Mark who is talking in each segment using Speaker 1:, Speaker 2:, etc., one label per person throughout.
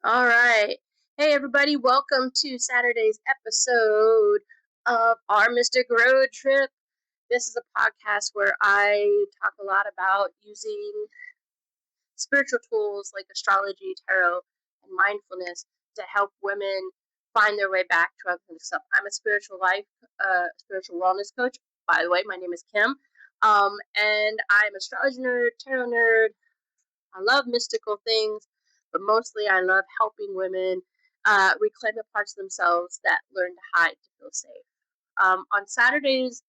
Speaker 1: All right. Hey, everybody. Welcome to Saturday's episode of our Mystic Road Trip. This is a podcast where I talk a lot about using spiritual tools like astrology, tarot, and mindfulness to help women find their way back to authentic self. I'm a spiritual wellness coach. By the way, my name is Kim. And I'm an astrology nerd, tarot nerd. I love mystical things, but mostly I love helping women reclaim the parts of themselves that learn to hide to feel safe. On Saturday's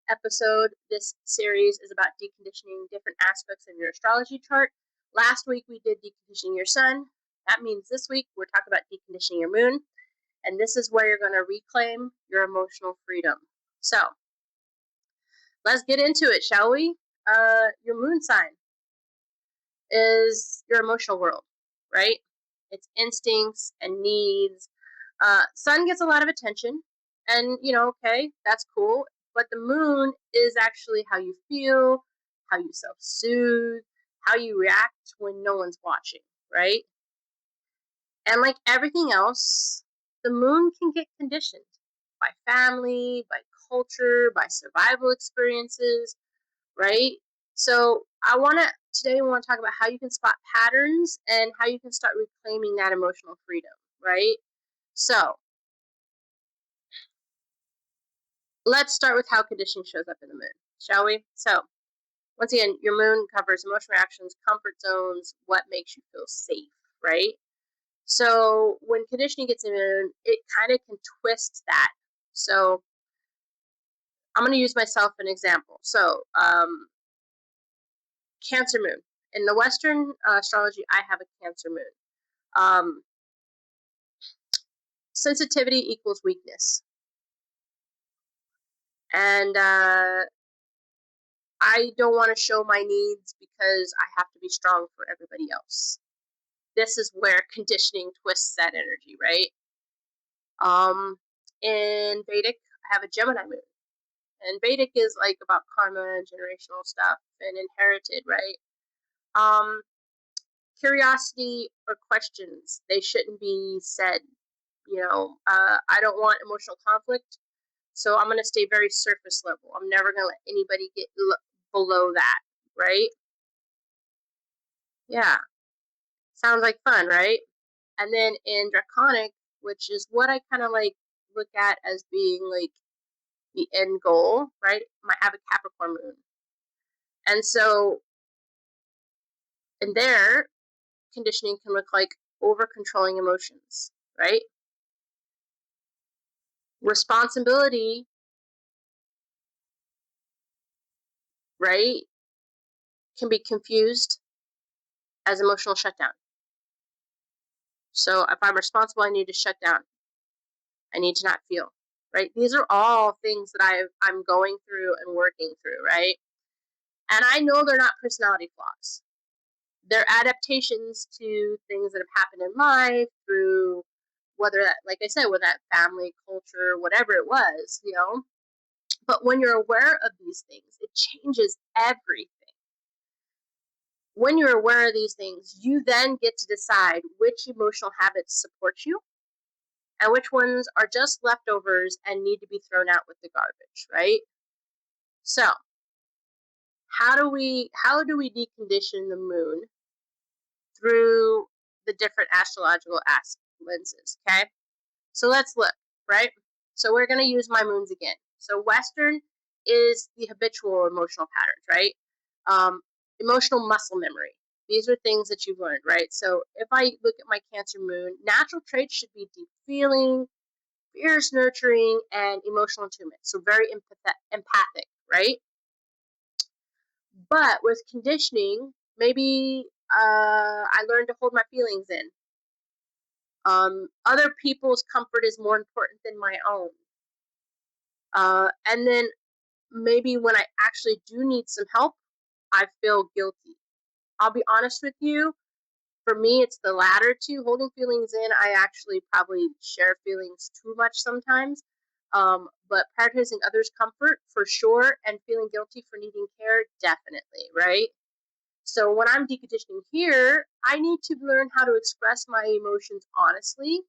Speaker 1: episode, this series is about deconditioning different aspects of your astrology chart. Last week we did deconditioning your sun. That means this week we're talking about deconditioning your moon. And this is where you're going to reclaim your emotional freedom. So let's get into it, shall we? Your moon sign is your emotional world, right? It's instincts and needs. Sun gets a lot of attention, and okay, that's cool. But the moon is actually how you feel, how you self-soothe, how you react when no one's watching, right? And like everything else, the moon can get conditioned by family, by culture, by survival experiences, right? So today we want to talk about how you can spot patterns and how you can start reclaiming that emotional freedom, right? So let's start with how conditioning shows up in the moon, shall we? So once again, your moon covers emotional reactions, comfort zones, what makes you feel safe, right? So when conditioning gets in the moon, it kind of can twist that. So I'm going to use myself an example. So Cancer moon. In the Western astrology, I have a Cancer moon. Um, sensitivity equals weakness. And I don't want to show my needs because I have to be strong for everybody else. This is where conditioning twists that energy, right? In Vedic, I have a Gemini moon. And Vedic is like about karma and generational stuff and inherited, right? Um, curiosity or questions, they shouldn't be said. I don't want emotional conflict. So I'm going to stay very surface level. I'm never going to let anybody get below that, right? Yeah. Sounds like fun, right? And then in Draconic, which is what I kind of like look at as being like the end goal, right? I have a Capricorn moon. And so in there, conditioning can look like over controlling emotions, right? Responsibility, right, can be confused as emotional shutdown. So if I'm responsible, I need to shut down. I need to not feel, right? These are all things that I'm going through and working through, right? And I know they're not personality flaws. They're adaptations to things that have happened in life through whether that, like I said, whether that family, culture, whatever it was. But when you're aware of these things, it changes everything. When you're aware of these things, you then get to decide which emotional habits support you and which ones are just leftovers and need to be thrown out with the garbage, right? So, how do we decondition the moon through the different astrological lenses, okay? So let's look, right? So we're going to use my moons again. So Western is the habitual emotional patterns, right? Um, emotional muscle memory. These are things that you've learned, right? So if I look at my Cancer moon, natural traits should be deep feeling, fierce nurturing, and emotional attunement. So very empathic, right? But with conditioning, maybe I learned to hold my feelings in. Other people's comfort is more important than my own. And then maybe when I actually do need some help, I feel guilty. I'll be honest with you. For me, it's the latter two, holding feelings in. I actually probably share feelings too much sometimes. But prioritizing others' comfort for sure and feeling guilty for needing care, definitely, right? So when I'm deconditioning here, I need to learn how to express my emotions honestly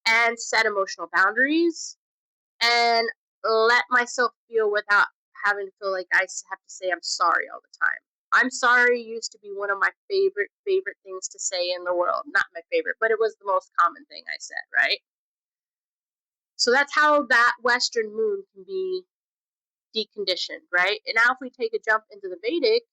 Speaker 1: and set emotional boundaries and let myself feel without having to feel like I have to say I'm sorry all the time. I'm sorry used to be one of my favorite things to say in the world. Not my favorite, but it was the most common thing I said, right? So that's how that Western moon can be deconditioned, right? And now if we take a jump into the Vedic,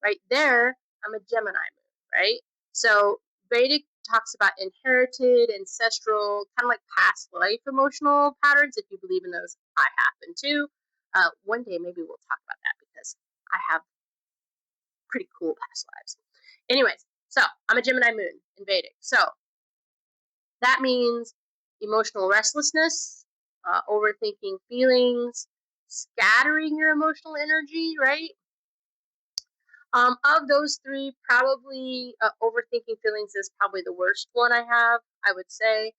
Speaker 1: right there, I'm a Gemini moon, right? So Vedic talks about inherited, ancestral, kind of like past life emotional patterns. If you believe in those, I happen to. One day maybe we'll talk about that because I have pretty cool past lives. Anyways, so I'm a Gemini moon in Vedic. So that means emotional restlessness, overthinking feelings, scattering your emotional energy, right? Of those three, probably overthinking feelings is probably the worst one I have, I would say.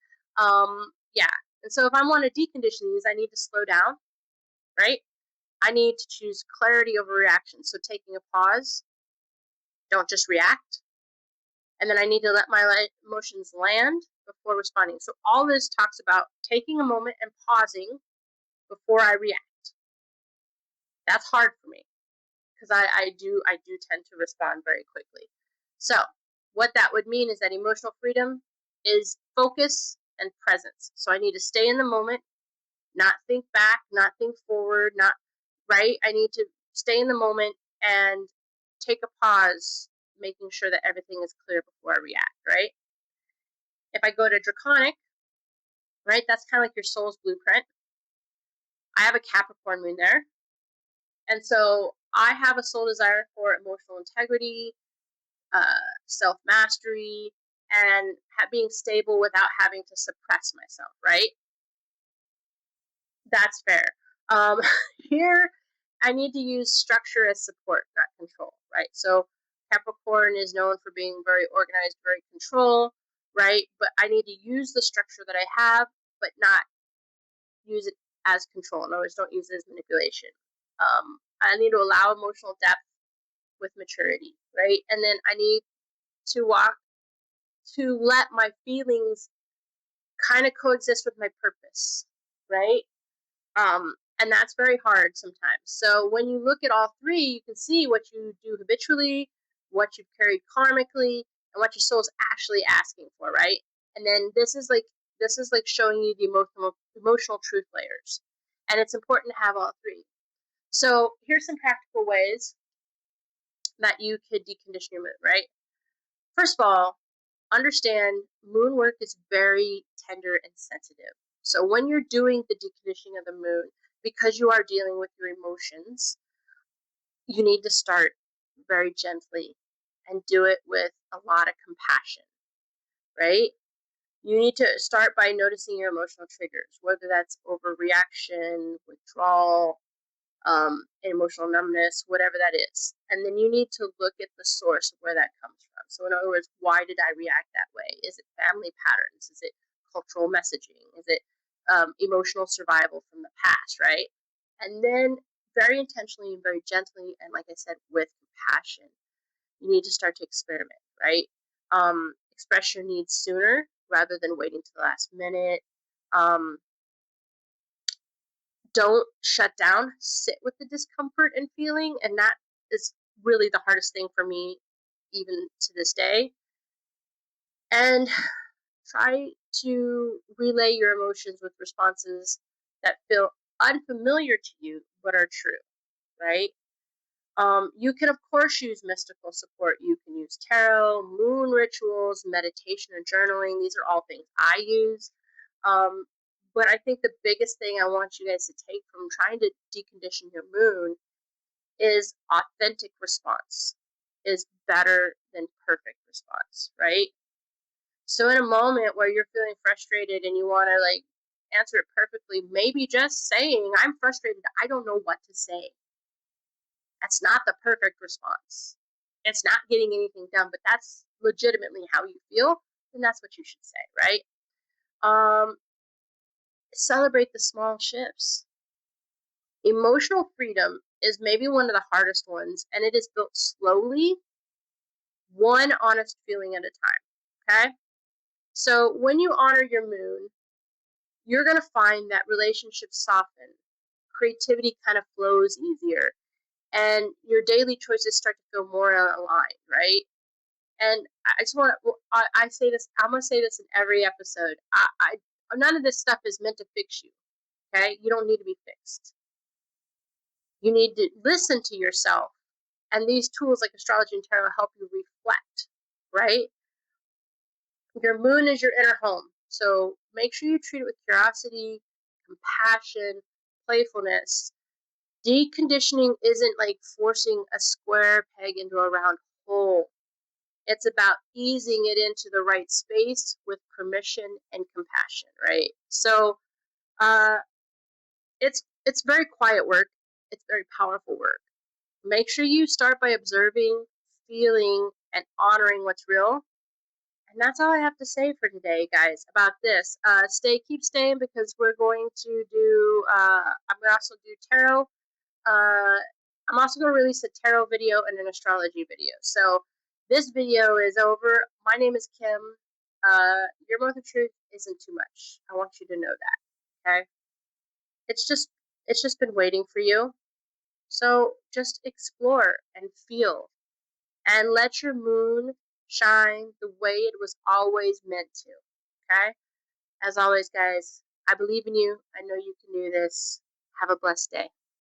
Speaker 1: Yeah. And so if I want to decondition these, I need to slow down, right? I need to choose clarity over reaction. So taking a pause, don't just react. And then I need to let my emotions land before responding. So all this talks about taking a moment and pausing before I react. That's hard for me because I do tend to respond very quickly. So what that would mean is that emotional freedom is focus and presence. So I need to stay in the moment, not think back, not think forward, not right. I need to stay in the moment and take a pause, making sure that everything is clear before I react, right? If I go to Draconic, right, that's kind of like your soul's blueprint. I have a Capricorn moon there. And so I have a soul desire for emotional integrity, self mastery, and being stable without having to suppress myself, right? That's fair. Um, here, I need to use structure as support, not control, right? So Capricorn is known for being very organized, very control, right? But I need to use the structure that I have, but not use it as control. In other words, don't use it as manipulation. I need to allow emotional depth with maturity, right? And then I need to let my feelings kind of coexist with my purpose, right? And that's very hard sometimes. So when you look at all three, you can see what you do habitually, what you've carried karmically, and what your soul's actually asking for, right? And then this is like showing you the emotional truth layers. And it's important to have all three. So here's some practical ways that you could decondition your moon, right? First of all, understand moon work is very tender and sensitive. So when you're doing the deconditioning of the moon, because you are dealing with your emotions, you need to start very gently and do it with a lot of compassion, right? You need to start by noticing your emotional triggers, whether that's overreaction, withdrawal, emotional numbness, whatever that is. And then you need to look at the source of where that comes from. So, in other words, why did I react that way? Is it family patterns? Is it cultural messaging? Is it emotional survival from the past, right? And then, very intentionally and very gently, and like I said, with compassion, you need to start to experiment, right? Express your needs sooner rather than waiting to the last minute. Um, don't shut down, sit with the discomfort and feeling. And that is really the hardest thing for me, even to this day. And try to relay your emotions with responses that feel unfamiliar to you but are true, right? You can, of course, use mystical support. You can use tarot, moon rituals, meditation, or journaling. These are all things I use. Um, but I think the biggest thing I want you guys to take from trying to decondition your moon is authentic response is better than perfect response, right? So in a moment where you're feeling frustrated and you want to like answer it perfectly, maybe just saying, I'm frustrated, I don't know what to say. That's not the perfect response. It's not getting anything done, but that's legitimately how you feel, then that's what you should say, right? Um, Celebrate the small shifts. Emotional freedom is maybe one of the hardest ones, and it is built slowly one honest feeling at a time, okay? So when you honor your moon, you're going to find that relationships soften, creativity kind of flows easier, and your daily choices start to feel more aligned, right? And I just want to, I say this, I'm going to say this in every episode. None of this stuff is meant to fix you, okay? You don't need to be fixed. You need to listen to yourself. And these tools like astrology and tarot help you reflect, right? Your moon is your inner home. So make sure you treat it with curiosity, compassion, playfulness. Deconditioning isn't like forcing a square peg into a round hole. It's about easing it into the right space with permission and compassion, right? So uh, it's very quiet work. It's very powerful work. Make sure you start by observing, feeling, and honoring what's real. And that's all I have to say for today, guys, about this. Keep staying because we're going to do. I'm gonna also do tarot. Uh, I'm also going to release a tarot video and an astrology video. So this video is over. My name is Kim. Your month of truth isn't too much. I want you to know that. Okay? It's just been waiting for you. So just explore and feel and let your moon shine the way it was always meant to. Okay? As always, guys, I believe in you. I know you can do this. Have a blessed day.